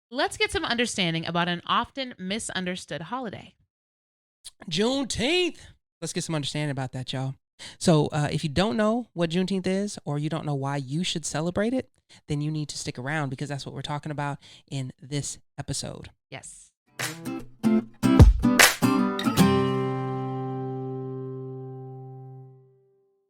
let's get some understanding about an often misunderstood holiday. Juneteenth. Let's get some understanding about that, y'all. So if you don't know what Juneteenth is, or you don't know why you should celebrate it, then you need to stick around because that's what we're talking about in this episode. Yes.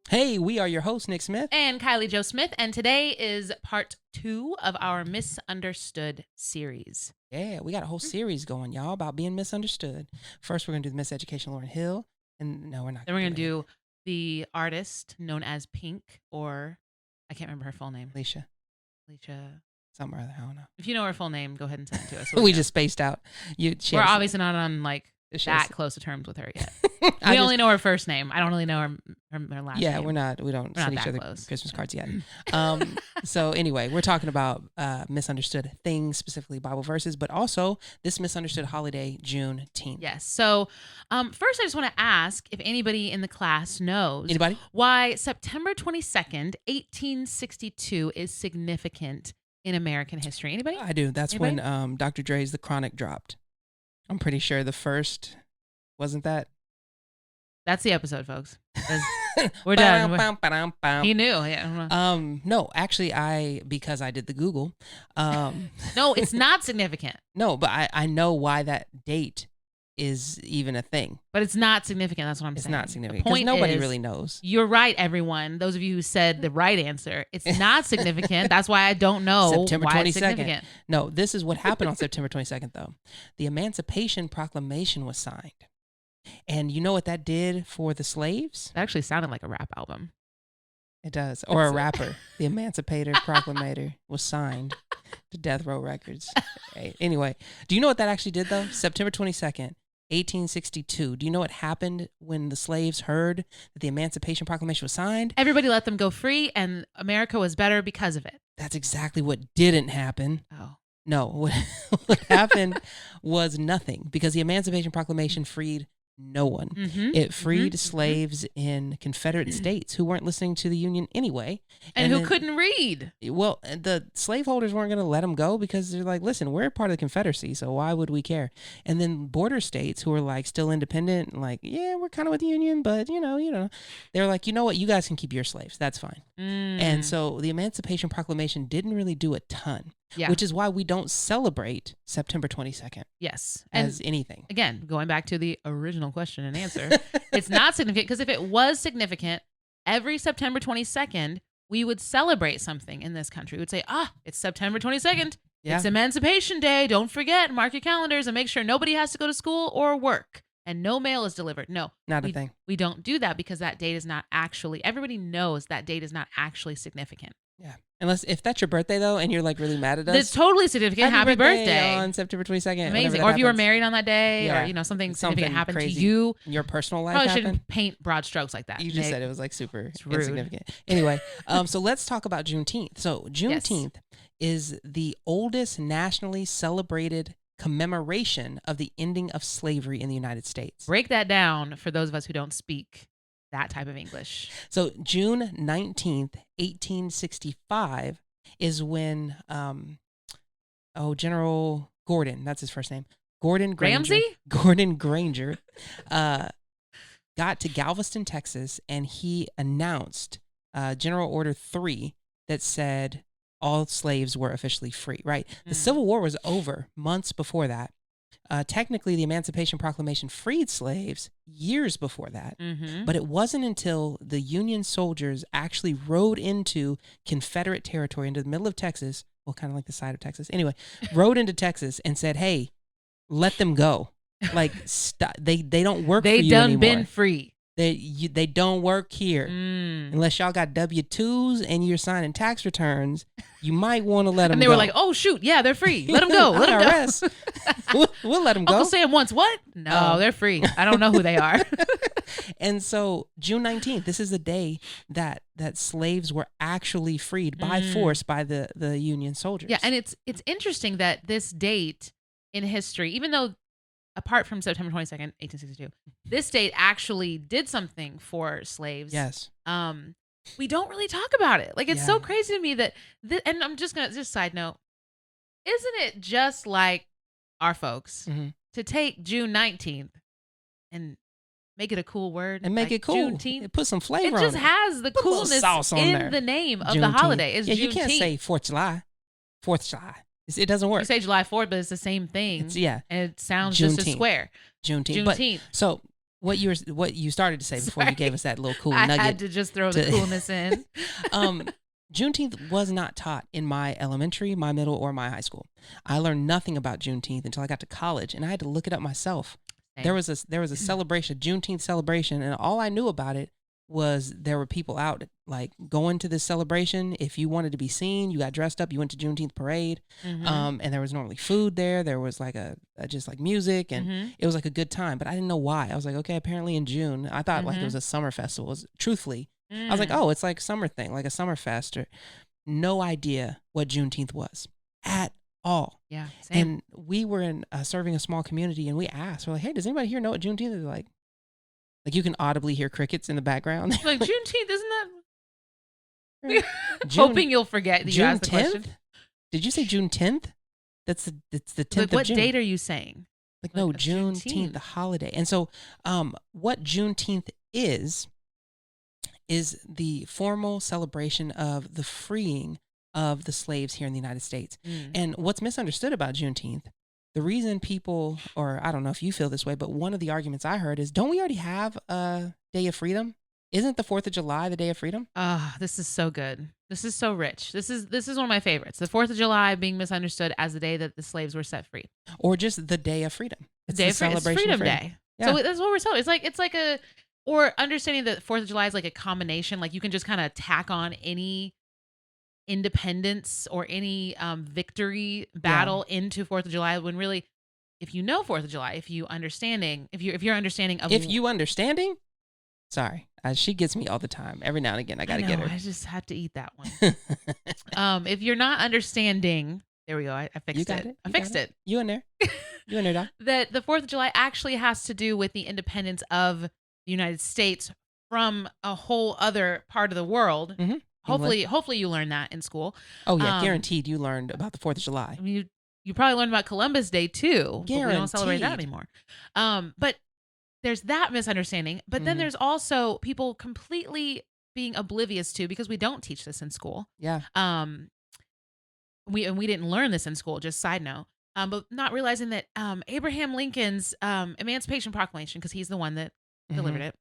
Hey, we are your hosts, Nick Smith. And Kylie Jo Smith. And today is part 2 of our Misunderstood series. Yeah, we got a whole series going, y'all, about being misunderstood. First, we're going to do the Miseducation Lauryn Hill. And no, we're not. Then we're going to do the artist known as Pink, or I can't remember her full name. Alicia. Something or other. I don't know. If you know her full name, go ahead and send it to us. We just spaced out. We're obviously not on that close to terms with her yet. We only know her first name. I don't really know her last name. Yeah, we don't send each other Christmas cards yet. So anyway, we're talking about misunderstood things, specifically Bible verses, but also this misunderstood holiday, Juneteenth. Yes. So first, I just want to ask if anybody in the class knows why September 22nd, 1862 is significant in American history. Anybody? I do. That's when Dr. Dre's The Chronic dropped. I'm pretty sure the first, wasn't that? That's the episode, folks. We're done. He knew. Yeah. No, actually, because I did the Google. No, it's not significant. No, but I know why that date is even a thing. But it's not significant. That's what I'm saying. It's not significant because nobody really knows. You're right, everyone. Those of you who said the right answer, it's not significant. That's why I don't know September 22nd. Why it's significant. No, this is what happened on September 22nd, though. The Emancipation Proclamation was signed. And you know what that did for the slaves? That actually sounded like a rap album. It does. Or a rapper. The Emancipator Proclamator was signed to Death Row Records. Anyway, do you know what that actually did, though? September 22nd. 1862. Do you know what happened when the slaves heard that the Emancipation Proclamation was signed? Everybody let them go free, and America was better because of it. That's exactly what didn't happen. Oh. No, what happened was nothing, because the Emancipation Proclamation freed no one. It freed slaves in Confederate states who weren't listening to the Union anyway. And who couldn't read. Well, the slaveholders weren't going to let them go because they're like, listen, we're part of the Confederacy, so why would we care? And then border states who were like still independent, like, yeah, we're kind of with the Union, but you know, they're like, you know what, you guys can keep your slaves. That's fine. And so the Emancipation Proclamation didn't really do a ton. Yeah. Which is why we don't celebrate September 22nd. Yes. As anything. Again, going back to the original question and answer, it's not significant because if it was significant, every September 22nd, we would celebrate something in this country. We would say, it's September 22nd. Yeah. It's Emancipation Day. Don't forget, mark your calendars and make sure nobody has to go to school or work and no mail is delivered. No. Not a thing. We don't do that because that date is not actually, everybody knows that date is not actually significant. Yeah. Unless if that's your birthday though, and you're like really mad at us, it's totally significant. Happy birthday on September 22nd. Amazing. Or if you were married on that day, or something significant happened to you in your personal life. Probably shouldn't paint broad strokes like that. You just said it was like super insignificant. Anyway, so let's talk about Juneteenth. So Juneteenth is the oldest nationally celebrated commemoration of the ending of slavery in the United States. Break that down for those of us who don't speak that type of English. So June 19th, 1865 is when General Gordon, that's his first name, Gordon Granger got to Galveston, Texas, and he announced General Order 3 that said all slaves were officially free, right? The Civil War was over months before that. Technically, the Emancipation Proclamation freed slaves years before that, but it wasn't until the Union soldiers actually rode into Confederate territory, into the middle of Texas, well, kind of like the side of Texas. Anyway, rode into Texas and said, hey, let them go. Like, they don't work for you anymore. They done been free. They don't work here. Unless y'all got W-2s and you're signing tax returns, you might want to let them go. And they were like, oh, shoot. Yeah, they're free. Let them go. Let them go. We'll let them go. Uncle Sam wants what? No, they're free. I don't know who they are. And so June 19th, this is the day that slaves were actually freed by force by the Union soldiers. Yeah, and it's interesting that this date in history, even though apart from September 22nd, 1862, this date actually did something for slaves. Yes. We don't really talk about it. Like, it's so crazy to me that, and I'm just side note, isn't it just like our folks Mm-hmm. to take June 19th and make it a cool word And make like it cool. Juneteenth? Put some It flavor on it. just has the Put a little coolness sauce on in there. the name of the Juneteenth. holiday. It's Yeah, Juneteenth. you can't say 4th of July. 4th of July. It doesn't work. You say July 4th, but it's the same thing. It's, yeah. And it sounds just as Juneteenth. square. Juneteenth. Juneteenth. But, so what you started to say before you gave us that little cool I nugget. had to just throw the coolness in. Juneteenth was not taught in my elementary, my middle, or my high school. I learned nothing about Juneteenth until I got to college, and I had to look it up myself. Same. There was a celebration, a Juneteenth celebration, and all I knew about it was there were people out like going to this celebration. If you wanted to be seen, you got dressed up, you went to Juneteenth parade. Mm-hmm. And there was normally food there. There was like just like music, and it was like a good time, but I didn't know why. I was like, okay, apparently in June, I thought like it was a summer festival. Truthfully, I was like, oh, it's like summer thing, like a summer fest. Or no idea what Juneteenth was at all. Yeah. Same. And we were in serving a small community, and we asked, we're like, hey, does anybody here know what Juneteenth is? Like you can audibly hear crickets in the background. Like Juneteenth, isn't that? Hoping you'll forget that you asked the question. Did you say June 10th? It's the 10th of What June. date are you saying? Like no, of Juneteenth, the holiday. And so what Juneteenth is the formal celebration of the freeing of the slaves here in the United States. And what's misunderstood about Juneteenth, the reason people, or I don't know if you feel this way, but one of the arguments I heard is, don't we already have a Day of Freedom? Isn't the 4th of July the Day of Freedom? This is so good. This is so rich. This is one of my favorites. The 4th of July being misunderstood as the day that the slaves were set free. Or just the Day of Freedom. It's the celebration it's Freedom of freedom. Day. Yeah. So that's what we're celebrating. It's like or understanding that 4th of July is like a combination. Like you can just kind of tack on any independence or any victory battle into 4th of July, when really, if you know 4th of July, if you're understanding Sorry, she gets me all the time. Every now and again, I got to get her. I just had to eat that one. If you're not understanding, there we go. I fixed it. I fixed it. You in there? You in there, Doc? That the 4th of July actually has to do with the independence of the United States from a whole other part of the world. Mm-hmm. Hopefully you learned that in school. Oh yeah, guaranteed you learned about the 4th of July. I mean, you probably learned about Columbus Day too. Guaranteed. But we don't celebrate that anymore. But there's that misunderstanding. But then there's also people completely being oblivious to, because we don't teach this in school. Yeah. We didn't learn this in school. Just side note. But not realizing that Abraham Lincoln's Emancipation Proclamation, because he's the one that delivered it,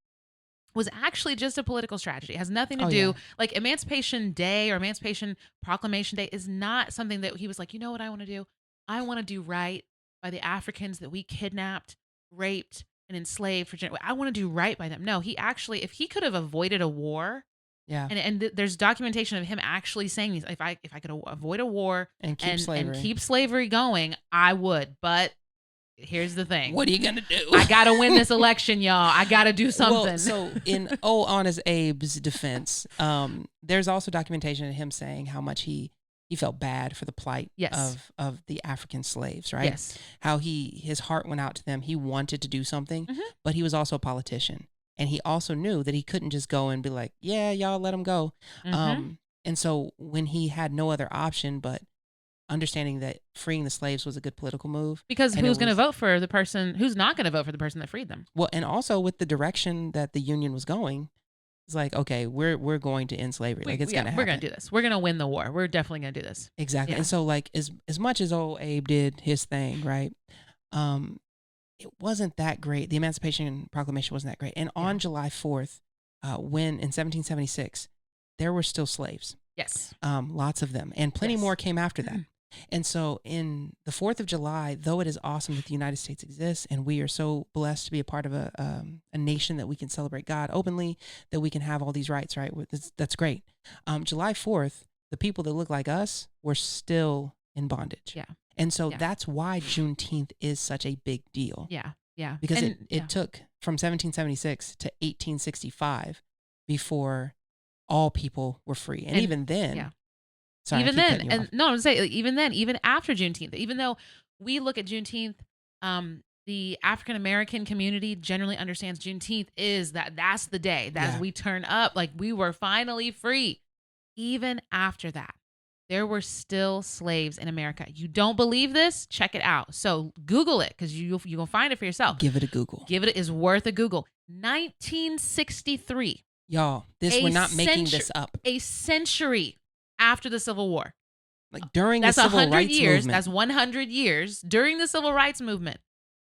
was actually just a political strategy. It has nothing to do, like Emancipation Day or Emancipation Proclamation Day is not something that he was like, you know what I want to do? I want to do right by the Africans that we kidnapped, raped, and enslaved for generations. I want to do right by them. No, he actually, if he could have avoided a war, and there's documentation of him actually saying these, if I could avoid a war and keep slavery going, I would. But here's the thing. What are you gonna do? I gotta win this election, y'all. I gotta do something. Well, so in Honest Abe's defense, there's also documentation of him saying how much he felt bad for the plight of the African slaves, right? Yes. How his heart went out to them. He wanted to do something, but he was also a politician. And he also knew that he couldn't just go and be like, yeah, y'all let him go. And so when he had no other option but understanding that freeing the slaves was a good political move. Because who's going to vote for the person, who's not going to vote for the person that freed them? Well, and also with the direction that the Union was going, it's like, okay, we're going to end slavery. Like it's going to happen. We're going to do this. We're going to win the war. We're definitely going to do this. Exactly. Yeah. And so like as much as old Abe did his thing, right? It wasn't that great. The Emancipation Proclamation wasn't that great. And on July 4th, when in 1776, there were still slaves. Yes. Lots of them. And plenty more came after that. And so in the 4th of July, though it is awesome that the United States exists and we are so blessed to be a part of a nation that we can celebrate God openly, that we can have all these rights, right? That's great. July 4th, the people that look like us were still in bondage. Yeah. And so that's why Juneteenth is such a big deal. Yeah. Yeah. Because it took from 1776 to 1865 before all people were free. And even then, sorry, even then, and no, I'm saying even then, even after Juneteenth, even though we look at Juneteenth, the African American community generally understands Juneteenth is that's the day that we turn up, like we were finally free. Even after that, there were still slaves in America. You don't believe this? Check it out. So Google it because you're going to find it for yourself. Give it a Google. Give it is worth a Google. 1963. Y'all, we're not making this up. A century after the Civil War. Like during the Civil Rights years, Movement. That's 100 years. During the Civil Rights Movement,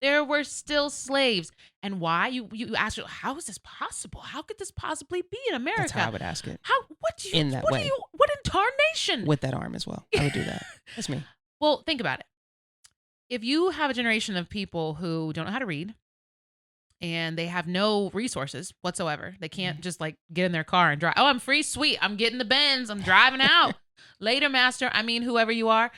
there were still slaves. And why? You ask, how is this possible? How could this possibly be in America? That's how I would ask it. What in tarnation? With that arm as well. I would do that. That's me. Well, think about it. If you have a generation of people who don't know how to read and they have no resources whatsoever, they can't just like get in their car and drive. Oh, I'm free, sweet. I'm getting the Benz. I'm driving out. Later, master. I mean, whoever you are.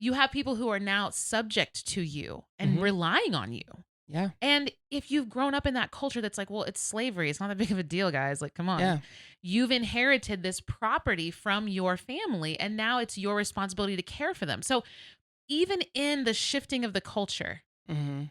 You have people who are now subject to you and relying on you. Yeah. And if you've grown up in that culture that's like, well, it's slavery. It's not that big of a deal, guys. Like, come on. Yeah. You've inherited this property from your family, and now it's your responsibility to care for them. So even in the shifting of the culture,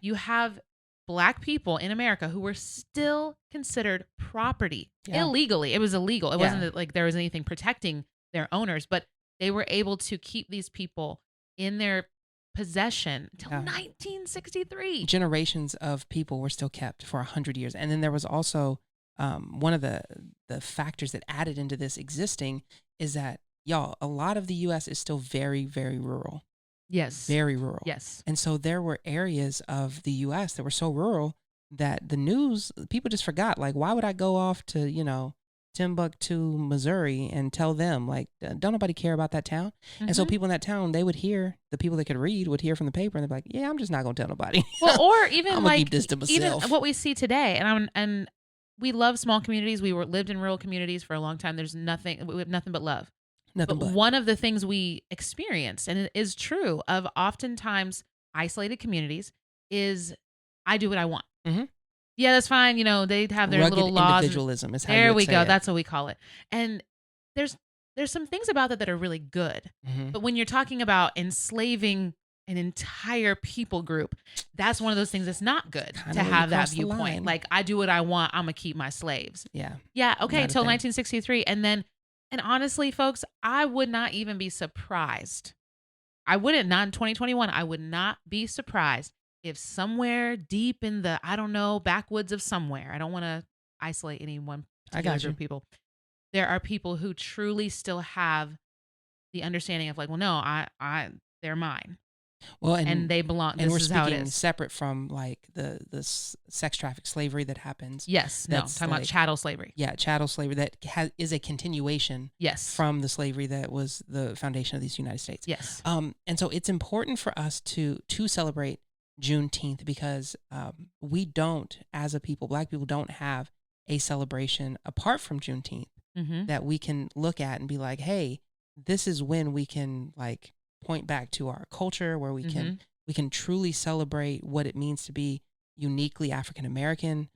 you have Black people in America who were still considered property illegally. It was illegal. It wasn't like there was anything protecting their owners, but they were able to keep these people in their possession until 1963. Generations of people were still kept for 100 years. And then there was also one of the factors that added into this existing is that, y'all, a lot of the U.S. is still very, very rural. Yes. Very rural. Yes. And so there were areas of the U.S. that were so rural that the news, people just forgot, like, why would I go off to, Timbuktu, Missouri, and tell them, like, don't nobody care about that town? And so people in that town, they would hear, the people that could read would hear from the paper, and they'd be like, yeah, I'm just not going to tell nobody. Well, or even I'm like, keep this to myself. Even what we see today, and we love small communities. We lived in rural communities for a long time. We have nothing but love. But one of the things we experienced, and it is true of oftentimes isolated communities, is I do what I want. Yeah, that's fine. They'd have their rugged little laws. Individualism is how there you would we say go. it. That's what we call it. And there's some things about that are really good. But when you're talking about enslaving an entire people group, that's one of those things that's not good to have that viewpoint. Like, I do what I want. I'm going to keep my slaves. Yeah. Yeah. Okay. Until 1963. And honestly, folks, I would not even be surprised. Not in 2021. I would not be surprised if somewhere deep in the, I don't know, backwoods of somewhere, I don't want to isolate any one particular group of people, there are people who truly still have the understanding of like, well, no, they're mine. Well, and they belong. And this we're is how it speaking is. separate from like the sex traffic slavery that happens. Yes, talking about chattel slavery. Yeah, chattel slavery that is a continuation. Yes, from the slavery that was the foundation of these United States. Yes. And so it's important for us to celebrate Juneteenth because we don't, as a people, Black people don't have a celebration apart from Juneteenth that we can look at and be like, hey, this is when we can like point back to our culture where we can truly celebrate what it means to be uniquely African American.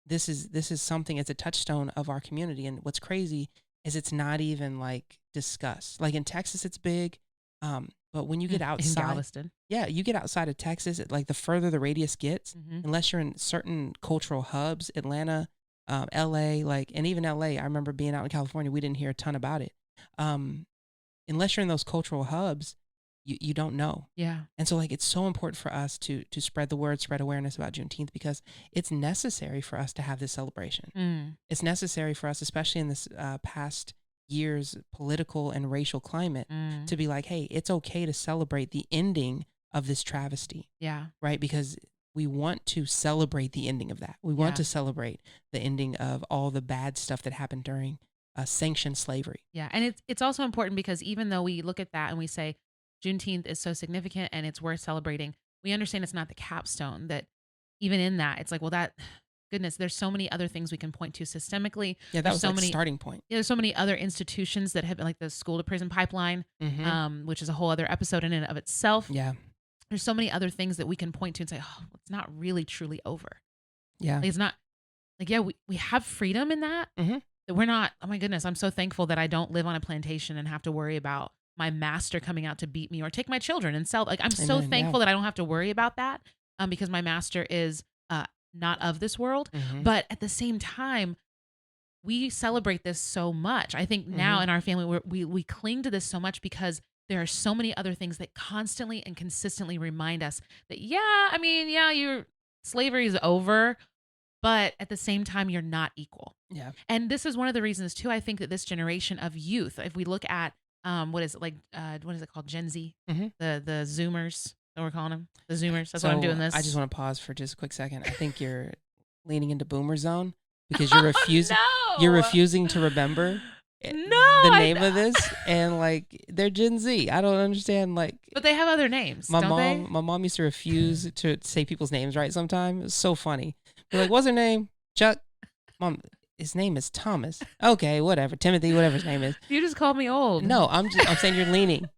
This is something, it's a touchstone of our community. And what's crazy is it's not even like discussed. Like in Texas, it's big. But when you get outside, in Galveston. You get outside of Texas, like the further the radius gets, unless you're in certain cultural hubs, Atlanta, LA, and even LA, I remember being out in California, we didn't hear a ton about it. Unless you're in those cultural hubs, you don't know. Yeah. And so like, it's so important for us to spread the word, spread awareness about Juneteenth, because it's necessary for us to have this celebration. It's necessary for us, especially in this past year's political and racial climate, to be like, hey, it's okay to celebrate the ending of this travesty. Yeah. Right? Because we want to celebrate the ending of that. We want to celebrate the ending of all the bad stuff that happened during sanctioned slavery. Yeah. And it's also important because even though we look at that and we say Juneteenth is so significant and it's worth celebrating, we understand it's not the capstone. That even in that, it's like, well, goodness, there's so many other things we can point to systemically. Yeah, that was so many starting point. Yeah, there's so many other institutions that have been like the school to prison pipeline, which is a whole other episode in and of itself. Yeah. There's so many other things that we can point to and say, oh, it's not really truly over. Yeah. Like, it's not like, yeah, we have freedom in that. That we're not, oh my goodness, I'm so thankful that I don't live on a plantation and have to worry about my master coming out to beat me or take my children and sell. Like, I'm so thankful that I don't have to worry about that because my master is not of this world. But at the same time, we celebrate this so much. I think now in our family, we cling to this so much because there are so many other things that constantly and consistently remind us that, slavery is over, but at the same time, you're not equal. Yeah. And this is one of the reasons too, I think that this generation of youth, if we look at, what is it called? Gen Z, the Zoomers, that we're calling them, the Zoomers. That's why I'm doing this. I just want to pause for just a quick second. I think you're leaning into boomer zone because you're refusing. No! You're refusing to remember the name of this, and like they're Gen Z. I don't understand. Like, but they have other names. My don't mom used to refuse to say people's names right. Sometimes it's so funny. They're like, "What's her name? Chuck." Mom, his name is Thomas. Okay, whatever. Timothy, whatever his name is. You just called me old. No, I'm saying you're leaning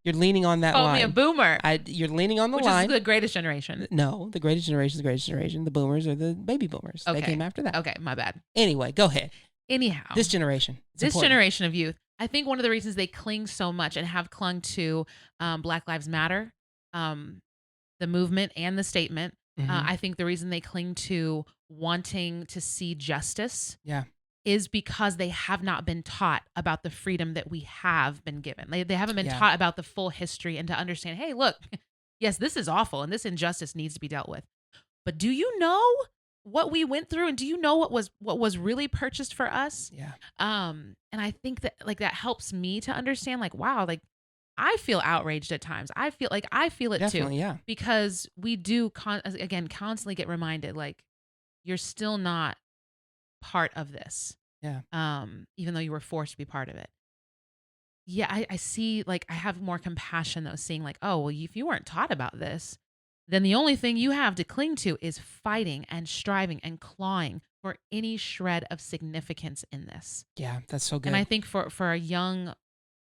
on that line. Call me a boomer. You're leaning on the Which line. Which is the greatest generation. No, the greatest generation is the greatest generation. The boomers are the baby boomers. Okay. They came after that. Okay, my bad. Anyway, go ahead. Anyhow. This generation. This generation of youth, I think one of the reasons they cling so much and have clung to Black Lives Matter, the movement and the statement, I think the reason they cling to wanting to see justice is because they have not been taught about the freedom that we have been given. They haven't been taught about the full history and to understand, hey, look, yes, this is awful and this injustice needs to be dealt with. But do you know what we went through, and do you know what was really purchased for us? Yeah. And I think that like that helps me to understand, like, wow, like I feel outraged at times. I feel it Definitely, too. Yeah. Because we do constantly get reminded, like, you're still not part of this. Yeah. Even though you were forced to be part of it. Yeah, I see, like, I have more compassion though, seeing like, oh, well, if you weren't taught about this, then the only thing you have to cling to is fighting and striving and clawing for any shred of significance in this. Yeah, that's so good. And I think for a young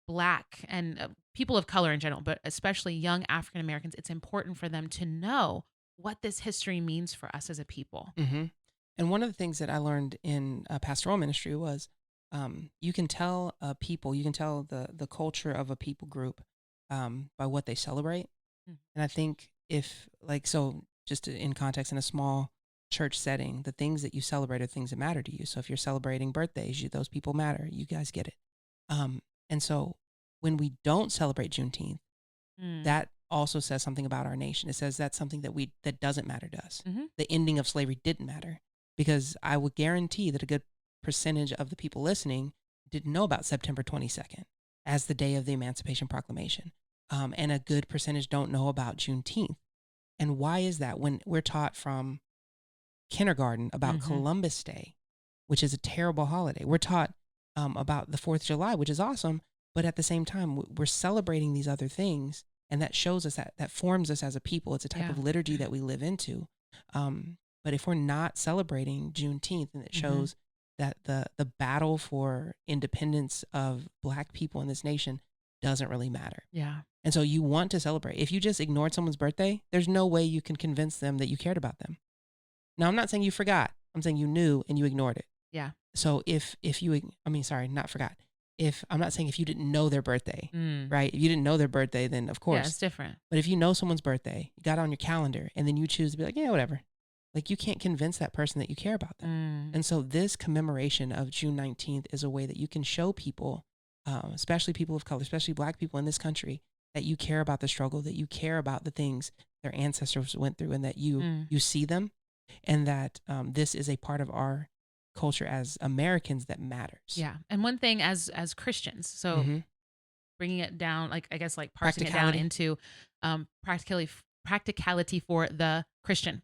Black and people of color in general, but especially young African Americans, it's important for them to know what this history means for us as a people. Mm-hmm. And one of the things that I learned in pastoral ministry was you can tell the culture of a people group by what they celebrate. And I think in context, in a small church setting, the things that you celebrate are things that matter to you. So if you're celebrating birthdays, those people matter. You guys get it. And so when we don't celebrate Juneteenth, that also says something about our nation. It says that's something that doesn't matter to us. The ending of slavery didn't matter, because I would guarantee that a good percentage of the people listening didn't know about September 22nd as the day of the Emancipation Proclamation. And a good percentage don't know about Juneteenth. And why is that? When we're taught from kindergarten about Columbus Day, which is a terrible holiday. We're taught about the 4th of July, which is awesome. But at the same time, we're celebrating these other things. And that shows us that forms us as a people. It's a type of liturgy that we live into. But if we're not celebrating Juneteenth, and it shows that the battle for independence of Black people in this nation doesn't really matter. Yeah. And so you want to celebrate. If you just ignored someone's birthday, there's no way you can convince them that you cared about them. Now, I'm not saying you forgot. I'm saying you knew and you ignored it. Yeah. So I'm not saying if you didn't know their birthday, right? If you didn't know their birthday, then of course. Yeah, it's different. But if you know someone's birthday, you got it on your calendar, and then you choose to be like, yeah, whatever. Like, you can't convince that person that you care about them. And so this commemoration of June 19th is a way that you can show people, especially people of color, especially Black people in this country, that you care about the struggle, that you care about the things their ancestors went through, and that you see them, and that this is a part of our culture as Americans that matters. Yeah. And one thing as Christians, so bringing it down, like, I guess, like parsing it down into practicality for the Christian.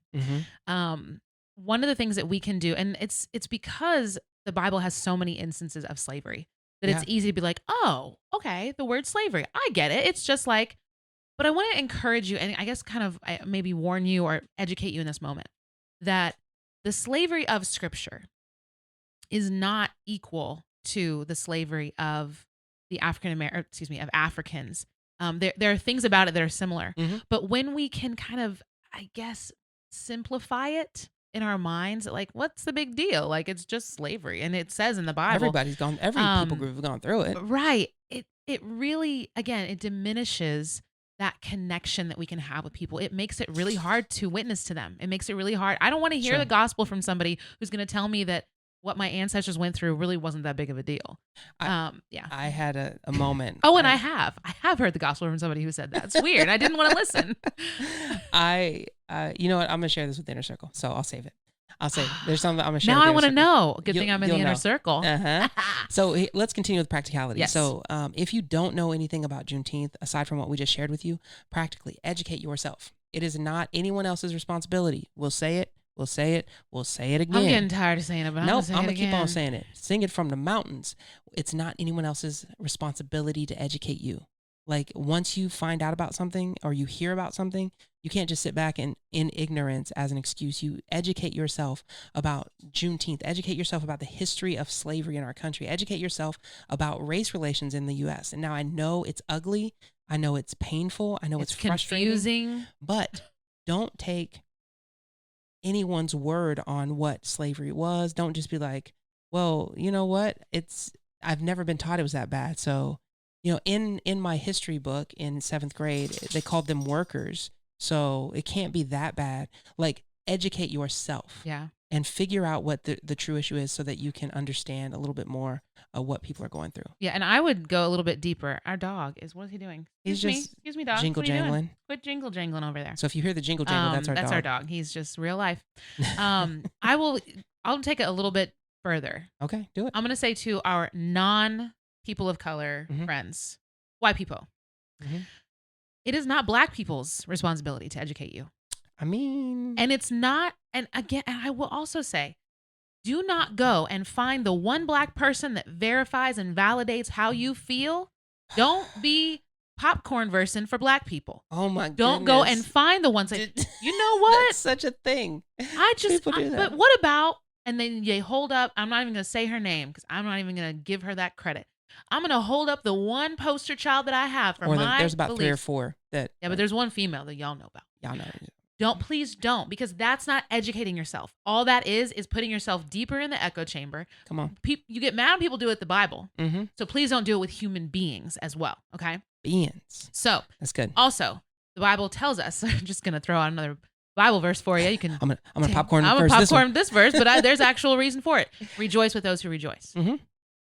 One of the things that we can do, and it's because the Bible has so many instances of slavery that it's easy to be like, oh, okay, the word slavery, I get it. It's just like, but I want to encourage you, and I guess kind of maybe warn you or educate you in this moment, that the slavery of Scripture is not equal to the slavery of the of Africans. There are things about it that are similar, but when we can kind of, I guess, simplify it in our minds, like, what's the big deal? Like, it's just slavery, and it says in the Bible, every people group has gone through it, right? It really, again, it diminishes that connection that we can have with people. It makes it really hard to witness to them. It makes it really hard. I don't want to hear the gospel from somebody who's going to tell me that what my ancestors went through really wasn't that big of a deal. Yeah. I had a moment. Oh, and I have heard the gospel from somebody who said that. It's weird. I didn't want to listen. You know what? I'm gonna share this with the inner circle, so I'll save it. There's something I'm gonna share. Now with the I want to inner circle. know. Good thing I'm in the inner circle. So let's continue with practicality. Yes. So if you don't know anything about Juneteenth, aside from what we just shared with you, practically educate yourself. It is not anyone else's responsibility. We'll say it. We'll say it. We'll say it again. I'm getting tired of saying it, but I'm gonna keep on saying it. Sing it from the mountains. It's not anyone else's responsibility to educate you. Like once you find out about something or you hear about something, you can't just sit back and in ignorance as an excuse. You educate yourself about Juneteenth. Educate yourself about the history of slavery in our country. Educate yourself about race relations in the U.S. And now I know it's ugly. I know it's painful. I know it's frustrating. Confusing. But don't take anyone's word on what slavery was. Don't just be like, well, you know what? I've never been taught it was that bad. So, in my history book in 7th grade, they called them workers. So it can't be that bad. Like, educate yourself. Yeah. And figure out what the true issue is so that you can understand a little bit more of what people are going through. Yeah, and I would go a little bit deeper. Our dog what is he doing? Excuse me, dog. Jingle jangling. Quit jingle jangling over there. So if you hear the jingle jangle, that's our dog. That's our dog. He's just real life. I'll take it a little bit further. Okay, do it. I'm going to say to our non-people of color friends, white people, it is not black people's responsibility to educate you. I mean, and it's not, and again, and I will also say, do not go and find the one black person that verifies and validates how you feel. Don't be popcorn versing for black people. Oh my goodness. Don't go and find the ones that, you know what? That's such a thing. People do that. But what about, and then they hold up, I'm not even going to say her name because I'm not even going to give her that credit. I'm going to hold up the one poster child that I have for my there's about beliefs. 3 or 4 that. Yeah, but there's one female that y'all know about. Y'all know. Please don't, because that's not educating yourself. All that is putting yourself deeper in the echo chamber. Come on. You get mad when people do it with the Bible. Mm-hmm. So please don't do it with human beings as well. Okay. Beings. So that's good. Also, the Bible tells us, I'm just going to throw out another Bible verse for you. You can. I'm gonna popcorn. I'm gonna popcorn this verse, but there's actual reason for it. Rejoice with those who rejoice. Mm-hmm.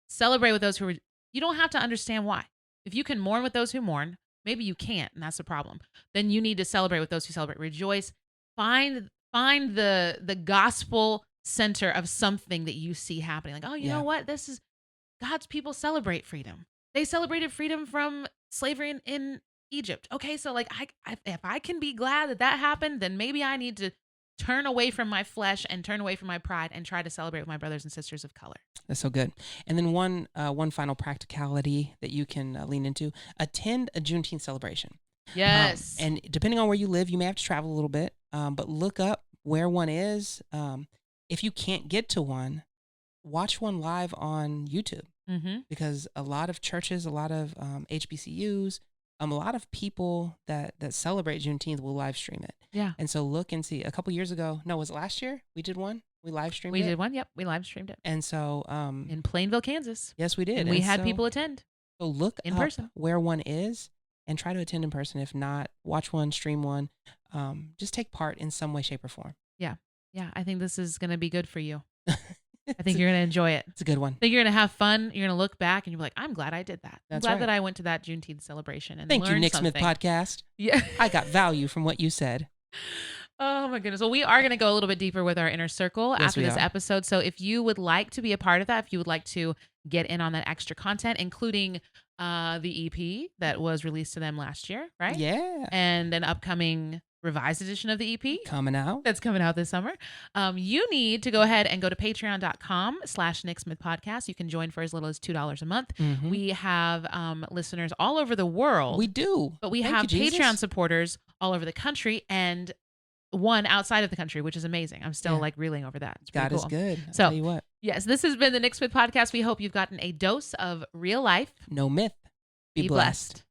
Celebrate with those who. You don't have to understand why. If you can mourn with those who mourn, maybe you can't, and that's the problem. Then you need to celebrate with those who celebrate. Rejoice. Find the gospel center of something that you see happening. Like, oh, you know what? This is God's people celebrate freedom. They celebrated freedom from slavery in Egypt. Okay, so like if I can be glad that happened, then maybe I need to turn away from my flesh and turn away from my pride and try to celebrate with my brothers and sisters of color. That's so good. And then one final practicality that you can lean into: attend a Juneteenth celebration. Yes. And depending on where you live, you may have to travel a little bit, but look up where one is. If you can't get to one, watch one live on YouTube, because a lot of churches, a lot of HBCUs, a lot of people that celebrate Juneteenth will live stream it. Yeah. And so look and see. A couple years ago, no, was it last year? We did one. We live streamed it. We did one. Yep. We live streamed it. And so in Plainville, Kansas. Yes, we did. And we had people attend. So look in up person where one is and try to attend in person. If not, watch one, stream one. Just take part in some way, shape, or form. Yeah. Yeah. I think this is going to be good for you. I think you're going to enjoy it. It's a good one. I think you're going to have fun. You're going to look back and you'll be like, I'm glad I did that. That's I'm glad right. that I went to that Juneteenth celebration and Thank you, learned NixMyth Podcast. Yeah. I got value from what you said. Oh my goodness. Well, we are going to go a little bit deeper with our inner circle after this episode. So if you would like to be a part of that, if you would like to get in on that extra content, including the EP that was released to them last year, right? Yeah. And an upcoming revised edition of the EP coming out. That's coming out this summer. You need to go ahead and go to patreon.com/NixMyth Podcast. You can join for as little as $2 a month. Mm-hmm. We have listeners all over the world. We do. But we Thank have you, Patreon Jesus. supporters all over the country and one outside of the country, which is amazing. I'm still like reeling over that. It's God cool. is good. I'll So, tell you what. Yes, this has been the NixMyth Podcast. We hope you've gotten a dose of real life. No myth. Be blessed.